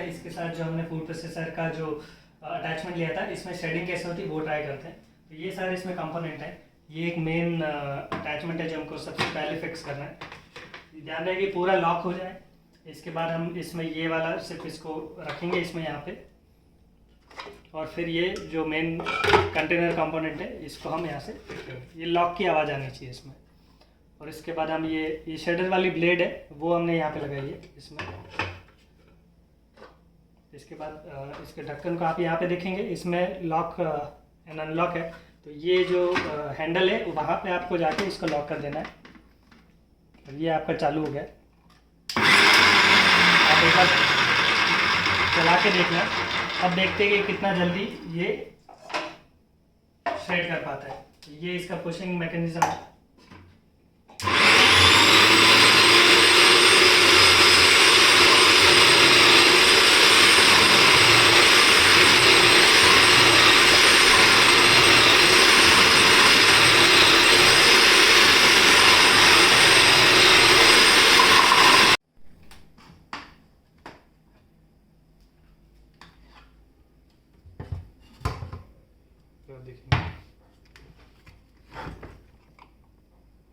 इसके साथ जो हमने फूड प्रोसेसर का जो अटैचमेंट लिया था, इसमें शेडिंग कैसे होती है वो ट्राई करते हैं। तो ये सारे इसमें कंपोनेंट है। ये एक मेन अटैचमेंट है जो हमको सबसे पहले फिक्स करना है। ध्यान रहे कि पूरा लॉक हो जाए। इसके बाद हम इसमें ये वाला सिर्फ इसको रखेंगे इसमें यहाँ पे, और फिर ये जो मेन कंटेनर कंपोनेंट है इसको हम यहाँ से फिट करेंगे। ये लॉक की आवाज़ आनी चाहिए इसमें। और इसके बाद हम ये शेडर वाली ब्लेड है वो हमने यहाँ पे लगाई है इसमें। इसके बाद इसके ढक्कन को आप यहाँ पे देखेंगे, इसमें लॉक एंड अनलॉक है। तो ये जो हैंडल है वहाँ पे आपको जाके इसको लॉक कर देना है। और ये आपका चालू हो गया। आप एक बार चला के देखना। अब देखते हैं कि कितना जल्दी ये श्रेड कर पाता है। ये इसका पुशिंग मैकेनिज्म है। देखेंगे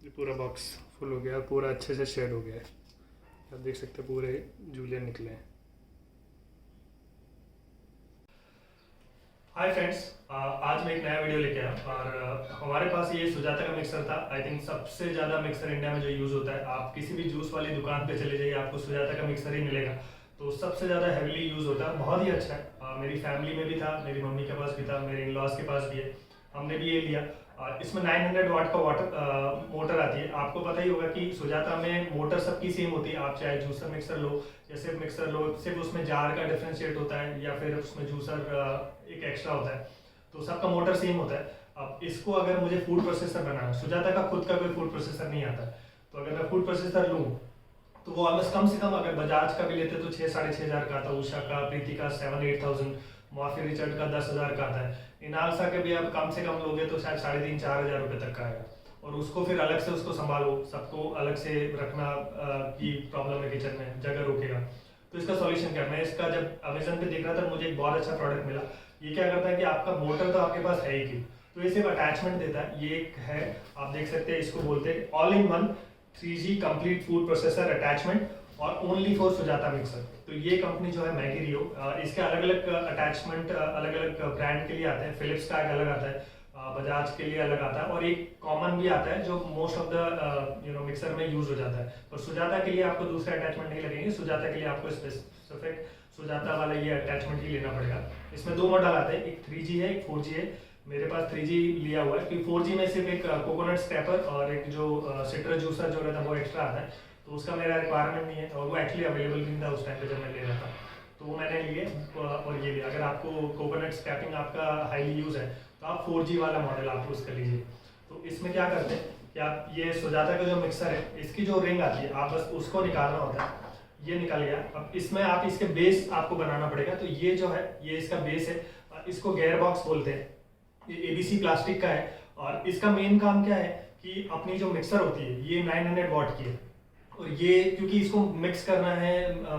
ये पूरा बॉक्स फुल हो गया, पूरा अच्छे से शेड हो गया है। आप देख सकते हैं पूरे जूलियन निकले हैं। हाय फ्रेंड्स, आज मैं एक नया वीडियो लेके आया और हमारे पास ये सुजाता का मिक्सर था। आई थिंक सबसे ज़्यादा मिक्सर इंडिया में जो यूज़ होता है, आप किसी भी जूस वाली दुकान पे चले जाइए आपको सुजाता का मिक्सर ही मिलेगा। तो सबसे ज़्यादा हैवीली यूज़ होता है, बहुत ही अच्छा है। मेरी फैमिली में भी था, मेरी मम्मी के पास भी था, मेरे इन लॉज के पास भी है, हमने भी ये लिया। इसमें 900 वाट का मोटर आती है। आपको पता ही होगा कि सुजाता में मोटर सबकी सेम होती है। आप चाहे जूसर मिक्सर लो या सिर्फ मिक्सर लो, सिर्फ उसमें जार का डिफ्रेंशिएट होता है या फिर उसमें जूसर एक एक्स्ट्रा होता है, तो सबका मोटर सेम होता है। अब इसको अगर मुझे फूड प्रोसेसर बनाना, सुजाता का खुद का कोई फूड प्रोसेसर नहीं आता, तो अगर मैं फूड प्रोसेसर लूँ तो वो ऑलमोस्ट कम से कम, अगर बजाज का भी लेते तो 6-6.5 हज़ार का आता, उषा का, प्रीति का 7-8,000, मॉर्फी रिचर्ड का 10,000 का आता है। इनालसा के भी आप कम से कम लोगे तो शायद 3,500-4 हज़ार रुपये तक का आएगा। और उसको फिर अलग से उसको संभालो, सबको अलग से रखना की प्रॉब्लम है, किचन में जगह रोकेगा। तो इसका सॉल्यूशन क्या? मैं इसका जब अमेजन पे देख रहा था मुझे एक बहुत अच्छा प्रोडक्ट मिला। ये क्या करता है कि आपका मोटर तो आपके पास है ही की, तो ये सिर्फ अटैचमेंट देता है। ये एक है, आप देख सकते हैं, इसको बोलते हैं all in one 3G complete food processor attachment और ओनली फॉर सुजाता मिक्सर। तो ये कंपनी जो है मैगीरियो, इसके अलग अलग अटैचमेंट अलग अलग ब्रांड के लिए आते हैं। फिलिप्स का एक अलग आता है, बजाज के लिए अलग आता है, और एक कॉमन भी आता है जो मोस्ट ऑफ द मिक्सर में यूज हो जाता है। पर सुजाता के लिए आपको दूसरे अटैचमेंट नहीं लगेंगे। सुजाता के लिए आपको स्पेसिफिक सुजाता वाला ये अटैचमेंट ही लेना पड़ेगा। इसमें 2 मॉडल आते हैं, एक 3G है, एक 4G है। मेरे पास 3G लिया हुआ है क्योंकि 4G में सिर्फ एक कोकोनट स्क्रैपर और एक जो सिट्रस जूसर जो रहता है वो एक्स्ट्रा आता है, तो उसका मेरा रिक्वायरमेंट नहीं है, और वो एक्चुअली अवेलेबल भी नहीं था उस टाइम पे जब मैं ले रहा था, तो वो मैंने लिए। और ये भी, अगर आपको कोकोनट स्क्रैपिंग आपका हाईली यूज़ है तो आप 4G वाला मॉडल आप यूज़ कर लीजिए। तो इसमें क्या करते हैं कि आप ये सुजाता का जो मिक्सर है, इसकी जो रिंग आती है, आप बस उसको निकालना होता है। ये निकल गया। अब इसमें आप इसके बेस आपको बनाना पड़ेगा। तो ये जो है ये इसका बेस है, इसको गेयर बॉक्स बोलते हैं। ये ABC प्लास्टिक का है, और इसका मेन काम क्या है कि अपनी जो मिक्सर होती है ये 900 वाट की है, और ये क्योंकि इसको मिक्स करना है,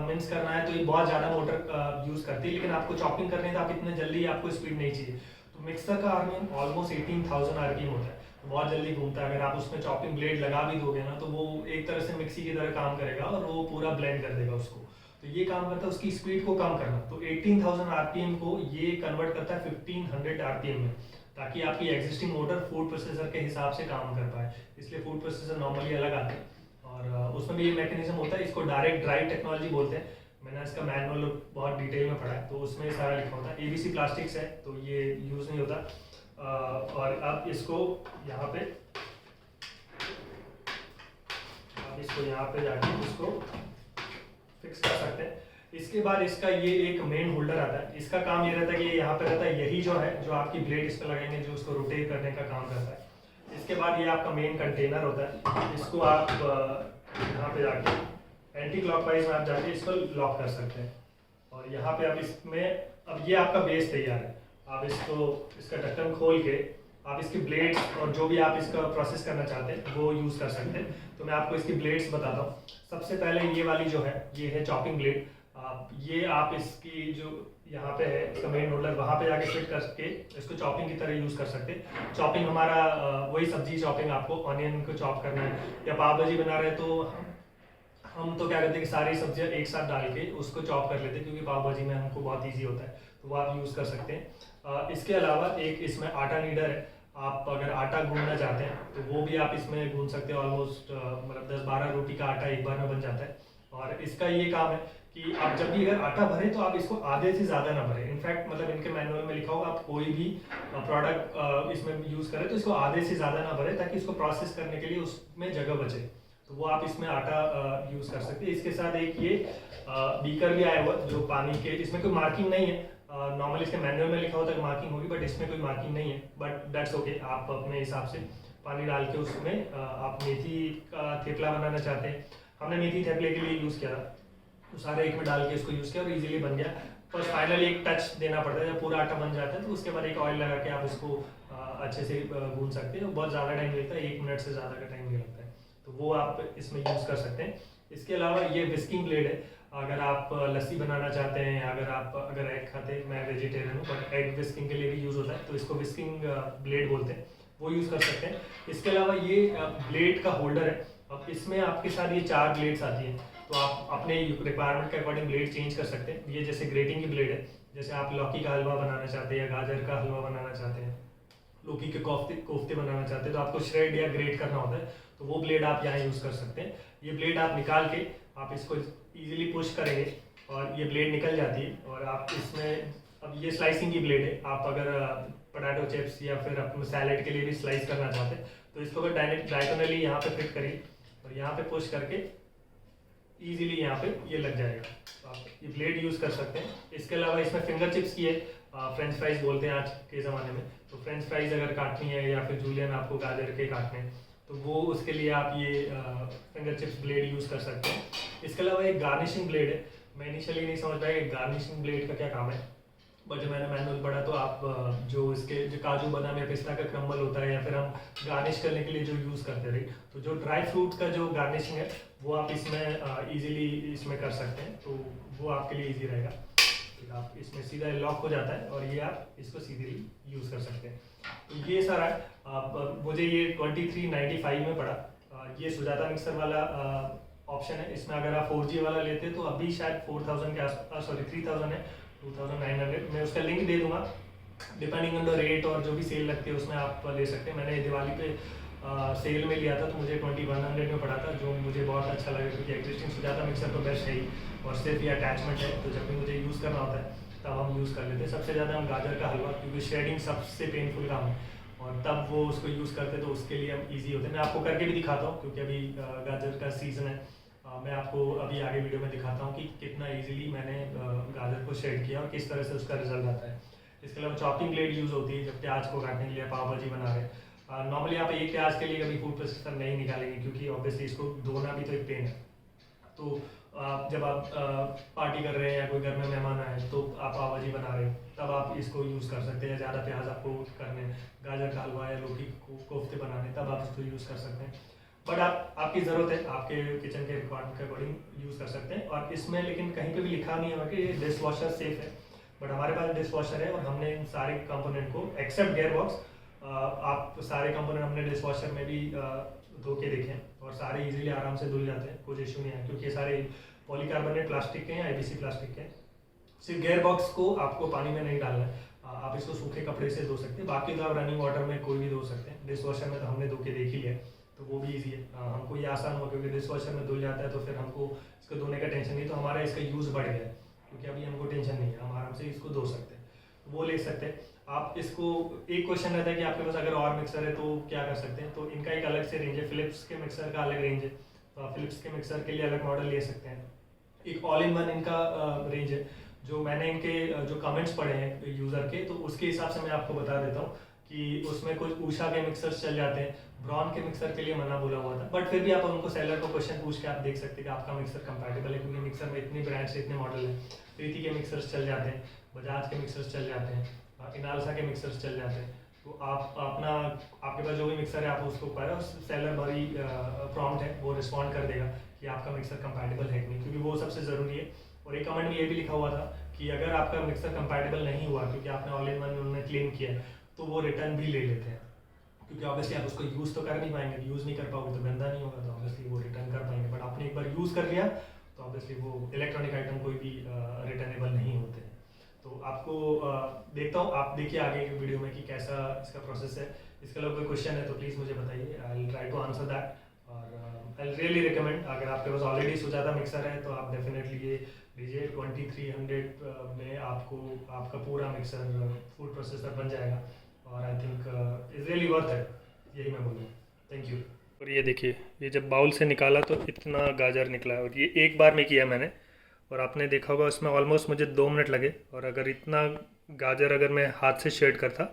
मिक्स करना है, तो ये बहुत ज़्यादा मोटर यूज़ करती है। लेकिन आपको चॉपिंग करनी है तो आप इतने जल्दी, आपको स्पीड नहीं चाहिए। तो मिक्सर का RPM ऑलमोस्ट 18,000 RPM होता है, तो बहुत जल्दी घूमता है। अगर आप उसमें चॉपिंग ब्लेड लगा भी दोगे ना, तो वो एक तरह से मिक्सी की तरह काम करेगा और वो पूरा ब्लेंड कर देगा उसको। तो ये काम करता है उसकी स्पीड को कम करना। तो 18,000 RPM को ये कन्वर्ट करता है 1,500 RPM में, ताकि आपकी एग्जिस्टिंग मोटर फूड प्रोसेसर के हिसाब से काम कर पाए। इसलिए फूड प्रोसेसर नॉर्मली अलग आते हैं, और उसमें भी ये मैकेनिज्म होता है। इसको डायरेक्ट ड्राइव टेक्नोलॉजी बोलते हैं। मैंने इसका मैनुअल बहुत डिटेल में पढ़ा है, तो उसमें सारा लिखा होता है। ABC प्लास्टिक्स है तो ये यूज़ नहीं होता। और आप इसको यहाँ पे, आप इसको यहाँ पे जाके इसको फिक्स कर सकते हैं। इसके बाद इसका ये एक मेन होल्डर आता है। इसका काम ये रहता है कि यहाँ पे रहता है, यही जो है जो आपकी ब्लेड इस पर लगाएंगे, जो उसको रोटेट करने का काम करता है। इसके बाद ये आपका मेन कंटेनर होता है। इसको आप यहाँ पे जाके एंटी क्लॉकवाइज में आप जाके इसको लॉक कर सकते हैं, और यहाँ पे आप इसमें, अब ये आपका बेस तैयार है। आप इसका ढक्कन खोल के आप इसकी ब्लेड्स और जो भी आप इसका प्रोसेस करना चाहते हैं वो यूज़ कर सकते हैं। तो मैं आपको इसकी ब्लेड्स बताता हूँ। सबसे पहले ये वाली जो है ये है चॉपिंग ब्लेड। ये आप इसकी जो यहाँ पे है इसका मेन रोलर, वहाँ पे जाके फिट करके इसको चॉपिंग की तरह यूज़ कर सकते हैं। चॉपिंग हमारा वही सब्जी चॉपिंग, आपको ऑनियन को चॉप करना है या पाव भाजी बना रहे हैं तो हम तो क्या करते हैं कि सारी सब्जियां एक साथ डाल के उसको चॉप कर लेते हैं, क्योंकि पाव भाजी में हमको बहुत इजी होता है, तो वो आप यूज़ कर सकते हैं। इसके अलावा एक इसमें आटा नीडर है। आप अगर आटा गूंदना चाहते हैं तो वो भी आप इसमें गूंद सकते हैं। ऑलमोस्ट मतलब 10-12 रोटी का आटा एक बार में बन जाता है। और इसका ये काम है कि आप जब भी अगर आटा भरें तो आप इसको आधे से ज़्यादा ना भरें। इनफैक्ट मतलब इनके मैनुअल में लिखा होगा आप कोई भी प्रोडक्ट इसमें यूज़ करें तो इसको आधे से ज़्यादा ना भरें, ताकि इसको प्रोसेस करने के लिए उसमें जगह बचे। तो वो आप इसमें आटा यूज़ कर सकते हैं। इसके साथ एक ये बीकर भी आया हुआ जो पानी के, इसमें कोई मार्किंग नहीं है। नॉर्मली इसके मैनुअल में लिखा होता है कि मार्किंग होगी, बट इसमें कोई मार्किंग नहीं है, बट दैट्स ओके। आप अपने हिसाब से पानी डाल के उसमें आप मेथी का थेपला बनाना चाहते हैं, हमने मेथी थेपले के लिए यूज़ किया था, तो सारे एक में डाल के इसको यूज़ किया और इजीली बन गया। बस फाइनली एक टच देना पड़ता है, जब पूरा आटा बन जाता है तो उसके बाद एक ऑयल लगा के आप इसको अच्छे से गूंद सकते हैं। बहुत ज़्यादा टाइम लगता है, 1 मिनट से ज़्यादा का टाइम नहीं लगता है, तो वो आप इसमें यूज़ कर सकते हैं। इसके अलावा ये विस्किंग ब्लेड है। अगर आप लस्सी बनाना चाहते हैं, अगर एग खाते हैं, मैं वेजिटेरियन हूँ बट एग विस्किंग के लिए भी यूज़ होता है, तो इसको विस्किंग ब्लेड बोलते हैं, वो यूज़ कर सकते हैं। इसके अलावा ये ब्लेड का होल्डर है। अब इसमें आपके साथ ये 4 ब्लेड्स आती हैं, तो आप अपने रिक्वायरमेंट के अकॉर्डिंग ब्लेड चेंज कर सकते हैं। ये जैसे ग्रेटिंग की ब्लेड है, जैसे आप लौकी का हलवा बनाना चाहते हैं या गाजर का हलवा बनाना चाहते हैं, लौकी के कोफ्ते बनाना चाहते हैं, तो आपको श्रेड या ग्रेट करना होता है, तो वो ब्लेड आप यहाँ यूज़ कर सकते हैं। ये ब्लेड आप निकाल के आप इसको इजीली पुश करेंगे और ये ब्लेड निकल जाती है। और आप इसमें, अब ये स्लाइसिंग की ब्लेड है, आप अगर पोटैटो चिप्स या फिर अपने सैलेड के लिए भी स्लाइस करना चाहते हैं तो इसको अगर डायगोनली यहाँ पे फिट करिए और यहाँ पे पुश करके इजीली यहाँ पे ये लग जाएगा, तो आप ये ब्लेड यूज़ कर सकते हैं। इसके अलावा इसमें फिंगर चिप्स की है, फ्रेंच फ्राइज बोलते हैं आज के ज़माने में, तो फ्रेंच फ्राइज अगर काटनी है या फिर जूलियन आपको गाजर के काटने हैं तो वो उसके लिए आप ये फिंगर चिप्स ब्लेड यूज़ कर सकते हैं। इसके अलावा एक गार्निशिंग ब्लेड है। मैं इनिशियली नहीं समझ पाया कि गार्निशिंग ब्लेड का क्या काम है, बट जब मैंने मैनुअल पढ़ा तो आप जो काजू बादाम या पिस्ता का क्रम्बल होता है या फिर हम गार्निश करने के लिए जो यूज़ करते हैं, तो जो ड्राई फ्रूट का जो गार्निशिंग है वो आप इसमें इजीली इसमें कर सकते हैं, तो वो आपके लिए इजी रहेगा। तो आप इसमें सीधा लॉक हो जाता है और ये आप इसको सीधे यूज़ कर सकते हैं। तो ये सारा मुझे ये 2395 में पड़ा। ये सुजाता मिक्सर वाला ऑप्शन है। इसमें अगर आप 4G वाला लेते हैं तो अभी शायद 4000 के आसपास, सॉरी 3000 है, 2900। मैं उसका लिंक दे दूंगा, डिपेंडिंग ऑन द रेट और जो भी सेल लगती है उसमें आप ले सकते हैं। मैंने दिवाली पे सेल में लिया था तो मुझे 2100 में पड़ा था, जो मुझे बहुत अच्छा लगा, क्योंकि एग्जिस्टिंग सुजाता मिक्सर तो बेस्ट है ही, और सिर्फ ये अटैचमेंट है, तो जब भी मुझे यूज़ करना होता है तब हम यूज़ कर लेते हैं। सबसे ज़्यादा हम गाजर का हलवा, क्योंकि शेडिंग सबसे पेनफुल काम है, और तब वो उसको यूज़ करते हैं तो उसके लिए हम ईजी होते हैं। मैं आपको करके भी दिखाता हूँ, क्योंकि अभी गाजर का सीज़न है। मैं आपको अभी आगे वीडियो में दिखाता हूँ कि कितना इजीली मैंने गाजर को शेड किया और किस तरह से उसका रिजल्ट आता है। इसके अलावा चॉपिंग ब्लेड यूज़ होती है जब प्याज को काटने के लिए, पाव भाजी बना रहे हैं। नॉर्मली आप एक प्याज के लिए कभी फूड प्रोसेसर नहीं निकालेंगे, क्योंकि ऑब्वियसली इसको धोना भी तो एक पेन है। तो जब आप पार्टी कर रहे हैं या कोई घर में मेहमान आए तो आप पाव भाजी बना रहे हो, तब आप इसको यूज़ कर सकते हैं। ज़्यादा प्याज आपको करने, गाजर का हलवा या लौकी कोफ्ते बनाने, तब आप इसको यूज़ कर सकते हैं। बट आपकी ज़रूरत है, आपके किचन के रिक्वायरमेंट के अकॉर्डिंग यूज़ कर सकते हैं। और इसमें लेकिन कहीं पे भी लिखा नहीं है कि ये डिश वॉशर सेफ है, बट हमारे पास डिश वॉशर है और हमने इन सारे कंपोनेंट को एक्सेप्ट गेयर बॉक्स, आप सारे कंपोनेंट हमने डिश वॉशर में भी धो के देखे हैं और सारे इजीली आराम से धुल जाते हैं, कुछ इशू नहीं है, क्योंकि ये सारे पॉलीकार्बोनेट प्लास्टिक के हैं, IPC प्लास्टिक के हैं। सिर्फ गेयर बॉक्स को आपको पानी में नहीं डालना है, आप इसको सूखे कपड़े से धो सकते हैं, बाकी तो आप रनिंग वाटर में कोई भी धो सकते हैं। डिश वॉशर में तो हमने धो के देख ही लिया, तो वो भी ईजी है। हमको ये आसान हुआ, क्योंकि डिश वॉशर में धुल जाता है तो फिर हमको इसको धोने का टेंशन नहीं, तो हमारा इसका यूज़ बढ़ गया है, क्योंकि अभी हमको टेंशन नहीं है, हम आराम से इसको धो सकते हैं, तो वो ले सकते हैं आप इसको। एक क्वेश्चन रहता है कि आपके पास अगर और मिक्सर है तो क्या कर सकते हैं, तो इनका एक अलग से रेंज है। फिलिप्स के मिक्सर का अलग रेंज है, तो आप फिलिप्स के मिक्सर के लिए अलग मॉडल ले सकते हैं। एक ऑल इन वन इनका रेंज है, जो मैंने इनके जो कमेंट्स पढ़े हैं यूज़र के, तो उसके हिसाब से मैं आपको बता देता हूँ कि उसमें कुछ ऊषा के मिक्सर्स चल जाते हैं, ब्रॉन के मिक्सर के लिए मना बोला हुआ था, बट फिर भी आप उनको सेलर को क्वेश्चन पूछ के आप देख सकते हैं कि आपका मिक्सर कंपैटिबल है, क्योंकि मिक्सर में इतनी ब्रांड्स इतने मॉडल हैं। प्रीति के मिक्सर्स चल जाते हैं, बजाज के मिक्सर्स चल जाते हैं, इनालसा के मिक्सर्स चल जाते हैं। तो आप अपना, आपके पास जो भी मिक्सर है आप उसको पाए, सेलर बड़ी प्रॉम्प्ट है, वो रिस्पॉन्ड कर देगा कि आपका मिक्सर कंपैटिबल है कि नहीं, क्योंकि वो सबसे ज़रूरी है। और एक कमेंट में ये भी लिखा हुआ था कि अगर आपका मिक्सर कंपैटिबल नहीं हुआ क्योंकि आपने ऑल इन वन उन्होंने क्लेम किया है, तो वो रिटर्न भी ले लेते हैं, क्योंकि ऑब्वियसली आप उसको यूज़ तो कर नहीं पाएंगे, यूज़ नहीं कर पाओगे तो गंदा नहीं होगा, तो ऑब्वियसली वो रिटर्न कर पाएंगे। बट आपने एक बार यूज़ कर लिया तो ऑब्वियसली वो इलेक्ट्रॉनिक आइटम कोई भी रिटर्नेबल नहीं होते हैं। तो आपको देखता हूँ, आप देखिए आगे की वीडियो में कि कैसा इसका प्रोसेस है। इसके अलावा कोई क्वेश्चन है तो प्लीज़ मुझे बताइए, I will try to answer that. और आई रियली रिकमेंड, अगर आपके पास ऑलरेडी सुजाता मिक्सर है तो आप डेफिनेटली ये लीजिए। 2300 में आपको आपका पूरा मिक्सर फूड प्रोसेसर बन जाएगा और I think is really worth it, यही मैं बोलूँ। Thank you. और ये देखिए, ये जब बाउल से निकाला तो इतना गाजर निकला है, और ये एक बार में किया मैंने, और आपने देखा होगा उसमें ऑलमोस्ट मुझे 2 मिनट लगे। और अगर इतना गाजर अगर मैं हाथ से शेड करता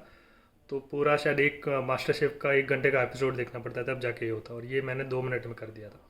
तो पूरा शायद एक मास्टर शेफ का 1 घंटे का एपिसोड देखना पड़ता, तब जाके ये होता, और ये मैंने 2 मिनट में कर दिया था।